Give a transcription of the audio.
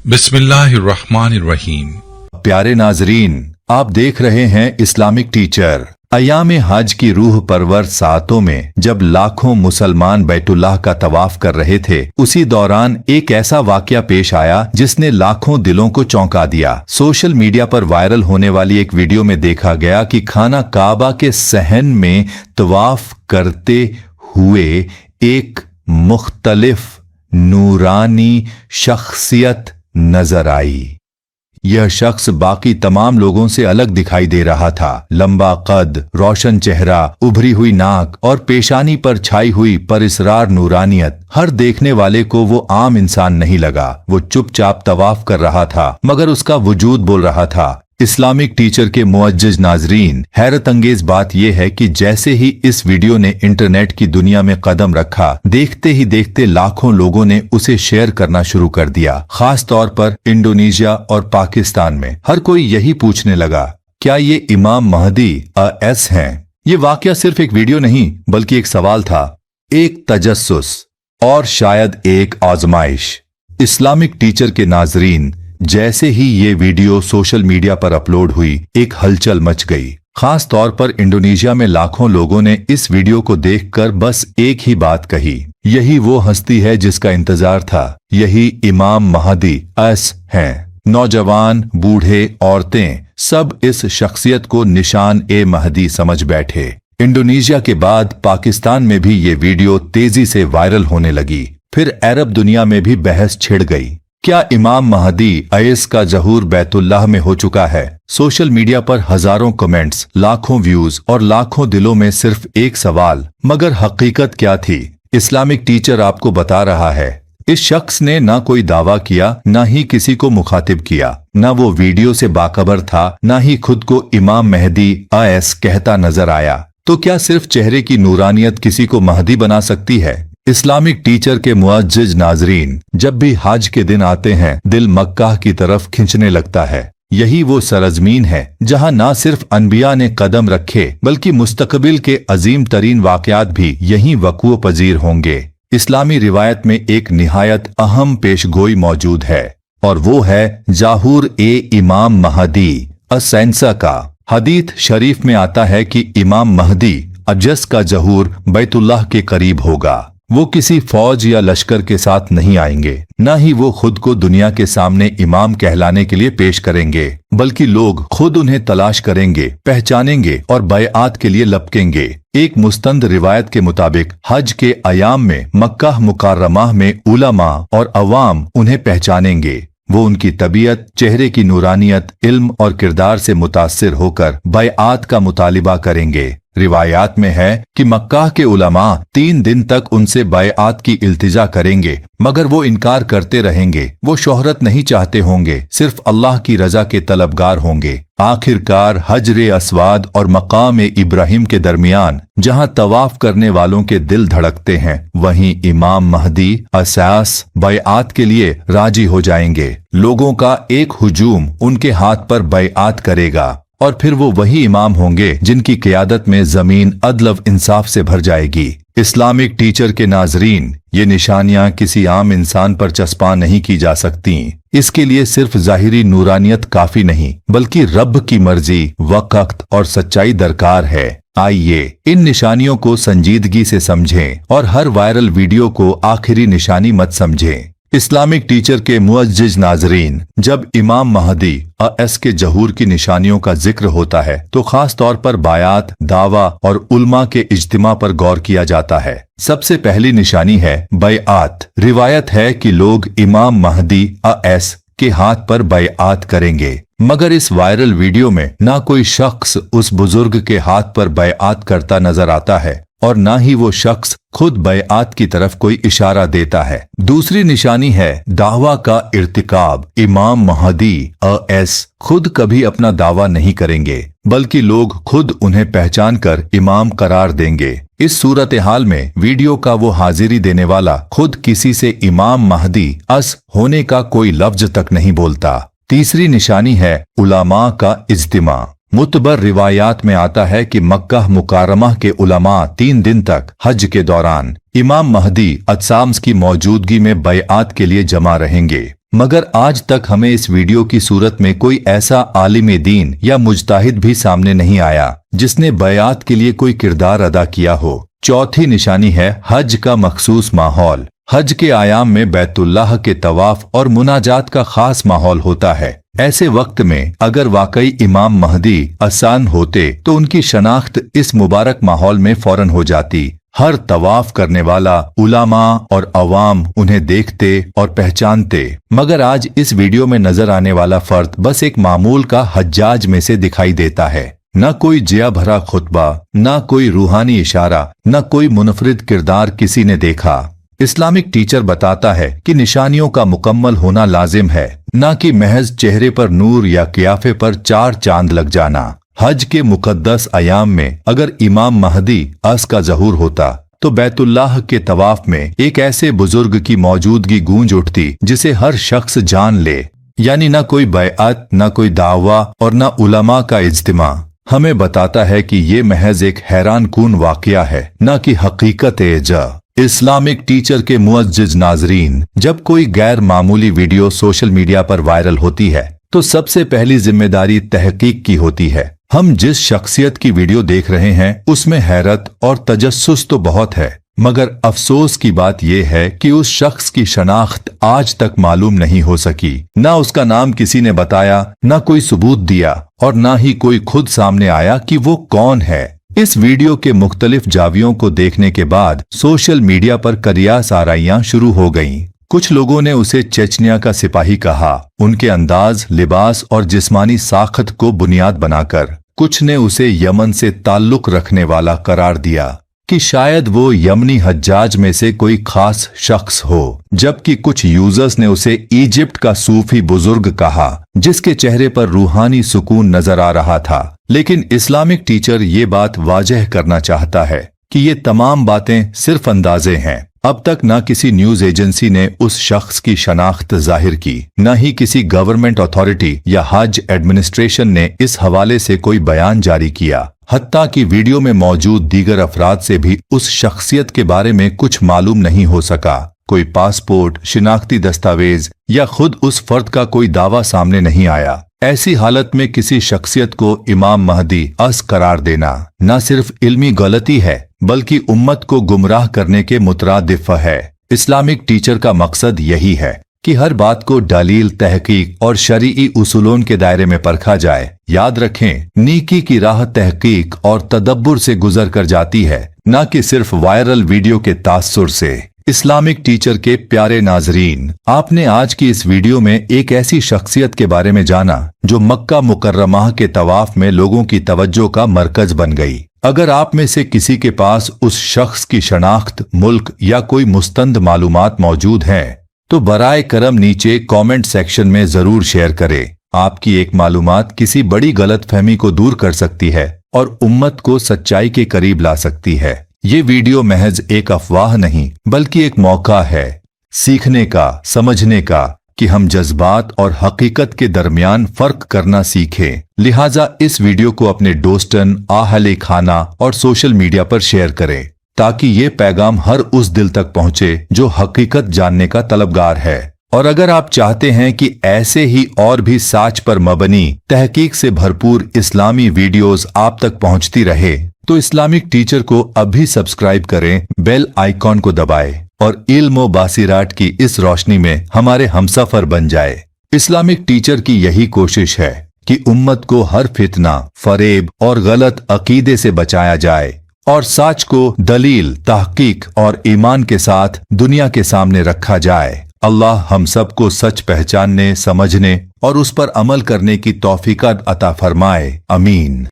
बिस्मिल्लाहिर्रहमानिर्रहीम। प्यारे नाजरीन, आप देख रहे हैं इस्लामिक टीचर। अयाम हज की रूह परवर सातों में जब लाखों मुसलमान बैतुल्लाह का तवाफ कर रहे थे, उसी दौरान एक ऐसा वाकया पेश आया जिसने लाखों दिलों को चौंका दिया। सोशल मीडिया पर वायरल होने वाली एक वीडियो में देखा गया कि खाना काबा के सहन में तवाफ करते हुए एक मुख्तलिफ नूरानी शख्सियत नजर आई। यह शख्स बाकी तमाम लोगों से अलग दिखाई दे रहा था। लंबा कद, रोशन चेहरा, उभरी हुई नाक और पेशानी पर छाई हुई परिसरार नूरानियत हर देखने वाले को वो आम इंसान नहीं लगा। वो चुपचाप तवाफ कर रहा था, मगर उसका वजूद बोल रहा था। इस्लामिक टीचर के मुअज्जज नाजरीन, हैरत अंगेज बात यह है कि जैसे ही इस वीडियो ने इंटरनेट की दुनिया में कदम रखा, देखते ही देखते लाखों लोगों ने उसे शेयर करना शुरू कर दिया। खास तौर पर इंडोनेशिया और पाकिस्तान में हर कोई यही पूछने लगा, क्या ये इमाम महदी एस हैं? ये वाकया सिर्फ एक वीडियो नहीं बल्कि एक सवाल था, एक तजस्सुस और शायद एक आजमाइश। इस्लामिक टीचर के नाजरीन, जैसे ही ये वीडियो सोशल मीडिया पर अपलोड हुई, एक हलचल मच गई। खास तौर पर इंडोनेशिया में लाखों लोगों ने इस वीडियो को देखकर बस एक ही बात कही, यही वो हस्ती है जिसका इंतजार था, यही इमाम महदी एस हैं। नौजवान, बूढ़े, औरतें सब इस शख्सियत को निशान ए महदी समझ बैठे। इंडोनेशिया के बाद पाकिस्तान में भी ये वीडियो तेजी से वायरल होने लगी। फिर अरब दुनिया में भी बहस छिड़ गई, क्या इमाम महदी एस का ज़हूर बैतुल्लाह में हो चुका है? सोशल मीडिया पर हजारों कमेंट्स, लाखों व्यूज और लाखों दिलों में सिर्फ एक सवाल, मगर हकीकत क्या थी? इस्लामिक टीचर आपको बता रहा है। इस शख्स ने ना कोई दावा किया, ना ही किसी को मुखातिब किया, ना वो वीडियो से बाखबर था, ना ही खुद को इमाम महदी एस कहता नजर आया। तो क्या सिर्फ चेहरे की नूरानियत किसी को महदी बना सकती है? इस्लामिक टीचर के मुअज्जज नाजरीन, जब भी हज के दिन आते हैं, दिल मक्का की तरफ खिंचने लगता है। यही वो सरजमीन है जहां ना सिर्फ अनबिया ने कदम रखे बल्कि मुस्तकबिल के अजीम तरीन वाकयात भी यहीं वक़ूअ पजीर होंगे। इस्लामी रिवायत में एक निहायत अहम पेशगोई मौजूद है और वो है ज़हूर ए इमाम महदी असैंसा का। हदीथ शरीफ में आता है कि इमाम महदी अजस का ज़हूर बैतुल्लाह के करीब होगा। वो किसी फौज या लश्कर के साथ नहीं आएंगे, न ही वो खुद को दुनिया के सामने इमाम कहलाने के लिए पेश करेंगे, बल्कि लोग खुद उन्हें तलाश करेंगे, पहचानेंगे और बैआत के लिए लपकेंगे। एक मुस्तंद रिवायत के मुताबिक हज के अयाम में मक्का मुकर्रमा में उलमा और अवाम उन्हें पहचानेंगे। वो उनकी तबीयत, चेहरे की नूरानियत, इल्म और किरदार से मुतासिर होकर बैआत का मुतालिबा करेंगे। रिवायात में है कि मक्का के उलमा 3 दिन तक उनसे बैआत की इल्तिजा करेंगे, मगर वो इनकार करते रहेंगे। वो शोहरत नहीं चाहते होंगे, सिर्फ अल्लाह की रजा के तलबगार होंगे। आखिरकार हजरे अस्वाद और मकाम इब्राहिम के दरमियान जहां तवाफ करने वालों के दिल धड़कते हैं, वहीं इमाम महदी असास बैआत के लिए राजी हो जाएंगे। लोगों का एक हुजूम उनके हाथ पर बैआत करेगा और फिर वो वही इमाम होंगे जिनकी क़ियादत में जमीन अदल इंसाफ से भर जाएगी। इस्लामिक टीचर के नाजरीन, ये निशानियां किसी आम इंसान पर चस्पा नहीं की जा सकती। इसके लिए सिर्फ ज़ाहिरी नूरानियत काफी नहीं, बल्कि रब की मर्जी, वक़्त और सच्चाई दरकार है। आइए इन निशानियों को संजीदगी से समझें और हर वायरल वीडियो को आखिरी निशानी मत समझें। इस्लामिक टीचर के मुअज्जज नाजरीन, जब इमाम महदी एस के ज़हूर की निशानियों का जिक्र होता है तो खास तौर पर बायात, दावा और उल्मा के इज्तिमा पर गौर किया जाता है। सबसे पहली निशानी है बैआत। रिवायत है कि लोग इमाम महदी एस के हाथ पर बैआत करेंगे, मगर इस वायरल वीडियो में ना कोई शख्स उस बुजुर्ग के हाथ पर बैआत करता नजर आता है और ना ही वो शख्स खुद बैआत की तरफ कोई इशारा देता है। दूसरी निशानी है दावा का इर्तिकाब। इमाम महदी एस खुद कभी अपना दावा नहीं करेंगे, बल्कि लोग खुद उन्हें पहचान कर इमाम करार देंगे। इस सूरत हाल में वीडियो का वो हाजिरी देने वाला खुद किसी से इमाम महदी अस होने का कोई लफ्ज तक नहीं बोलता। तीसरी निशानी है उलमा का इज्तिमा। मुतबर रिवायात में आता है कि मक्का मुकर्रमा के उलमा 3 दिन तक हज के दौरान इमाम महदी अज्साम्स की मौजूदगी में बैआत के लिए जमा रहेंगे। मगर आज तक हमें इस वीडियो की सूरत में कोई ऐसा आलिम दीन या मुजताहिद भी सामने नहीं आया जिसने बयात के लिए कोई किरदार अदा किया हो। चौथी निशानी है हज का मखसूस माहौल। हज के आयाम में बैतुल्लाह के तवाफ और मुनाजात का खास माहौल होता है। ऐसे वक्त में अगर वाकई इमाम महदी आसान होते तो उनकी शनाख्त इस मुबारक माहौल में फौरन हो जाती। हर तवाफ करने वाला उलामा और अवाम उन्हें देखते और पहचानते, मगर आज इस वीडियो में नजर आने वाला फर्द बस एक मामूल का हज्जाज में से दिखाई देता है। न कोई जिया भरा खुतबा, न कोई रूहानी इशारा, न कोई मुनफरिद किरदार किसी ने देखा। इस्लामिक टीचर बताता है कि निशानियों का मुकम्मल होना लाजिम है, न कि महज चेहरे पर नूर या कियाफे पर 4 चांद लग जाना। हज के मुकद्दस अयाम में अगर इमाम महदी अस का ज़हूर होता तो बैतुल्लाह के तवाफ में एक ऐसे बुजुर्ग की मौजूदगी गूंज उठती जिसे हर शख्स जान ले। यानी न कोई बैअत, न कोई दावा और न उलमा का इज्तिमा। हमें बताता है कि ये महज एक हैरान कुन वाकया है, न कि हकीकत एजा। इस्लामिक टीचर के मुअज्जिज नाजरीन, जब कोई गैर मामूली वीडियो सोशल मीडिया पर वायरल होती है तो सबसे पहली जिम्मेदारी तहकीक की होती है। हम जिस शख्सियत की वीडियो देख रहे हैं उसमें हैरत और तजस्सुस तो बहुत है, मगर अफसोस की बात यह है कि उस शख्स की शनाख्त आज तक मालूम नहीं हो सकी। न उसका नाम किसी ने बताया, न कोई सबूत दिया और न ही कोई खुद सामने आया कि वो कौन है। इस वीडियो के मुख्तलिफ जावियों को देखने के बाद सोशल मीडिया पर करियास आराइयां शुरू हो गईं। कुछ लोगों ने उसे चेचनिया का सिपाही कहा, उनके अंदाज, लिबास और जिस्मानी साख्त को बुनियाद बनाकर। कुछ ने उसे यमन से ताल्लुक रखने वाला करार दिया कि शायद वो यमनी हज्जाज में से कोई खास शख्स हो, जबकि कुछ यूजर्स ने उसे इजिप्ट का सूफी बुजुर्ग कहा जिसके चेहरे पर रूहानी सुकून नजर आ रहा था। लेकिन इस्लामिक टीचर ये बात वाजह करना चाहता है कि ये तमाम बातें सिर्फ अंदाजे हैं। अब तक न किसी न्यूज एजेंसी ने उस शख्स की शनाख्त जाहिर की, न ही किसी गवर्नमेंट अथॉरिटी या हज एडमिनिस्ट्रेशन ने इस हवाले से कोई बयान जारी किया। हत्ता कि वीडियो में मौजूद दीगर अफराद से भी उस शख्सियत के बारे में कुछ मालूम नहीं हो सका। कोई पासपोर्ट, शिनाख्ती दस्तावेज या खुद उस फर्द का कोई दावा सामने नहीं आया। ऐसी हालत में किसी शख्सियत को इमाम महदी अस करार देना न सिर्फ इल्मी गलती है बल्कि उम्मत को गुमराह करने के मुतरादिफ है। इस्लामिक टीचर का मकसद यही है कि हर बात को दलील, तहकीक और शरई उसूलों के दायरे में परखा जाए। याद रखें, नीकी की राह तहकीक और तदब्बुर से गुजर कर जाती है, न कि सिर्फ वायरल वीडियो के तासुर से। इस्लामिक टीचर के प्यारे नाजरीन, आपने आज की इस वीडियो में एक ऐसी शख्सियत के बारे में जाना जो मक्का मुकर्रमा के तवाफ में लोगों की तवज्जो का मरकज बन गई। अगर आप में से किसी के पास उस शख्स की शनाख्त, मुल्क या कोई मुस्तंद मालूमात मौजूद हैं तो बराए करम नीचे कमेंट सेक्शन में जरूर शेयर करें। आपकी एक मालूमात किसी बड़ी गलतफहमी को दूर कर सकती है और उम्मत को सच्चाई के करीब ला सकती है। ये वीडियो महज एक अफवाह नहीं बल्कि एक मौका है सीखने का, समझने का कि हम जज्बात और हकीकत के दरमियान फर्क करना सीखें। लिहाजा इस वीडियो को अपने दोस्तन, आहले खाना और सोशल मीडिया पर शेयर करें ताकि ये पैगाम हर उस दिल तक पहुंचे जो हकीकत जानने का तलबगार है। और अगर आप चाहते हैं कि ऐसे ही और भी साच पर मबनी, तहकीक से भरपूर इस्लामी वीडियोस आप तक पहुंचती रहे तो इस्लामिक टीचर को अभी सब्सक्राइब करें, बेल आइकॉन को दबाएं और इल्म व बासिरात की इस रोशनी में हमारे हमसफर बन जाए। इस्लामिक टीचर की यही कोशिश है कि उम्मत को हर फितना, फरेब और गलत अकीदे से बचाया जाए और सच को दलील, तहकीक और ईमान के साथ दुनिया के सामने रखा जाए। अल्लाह हम सबको सच पहचानने, समझने और उस पर अमल करने की तौफीक अता फरमाए। अमीन।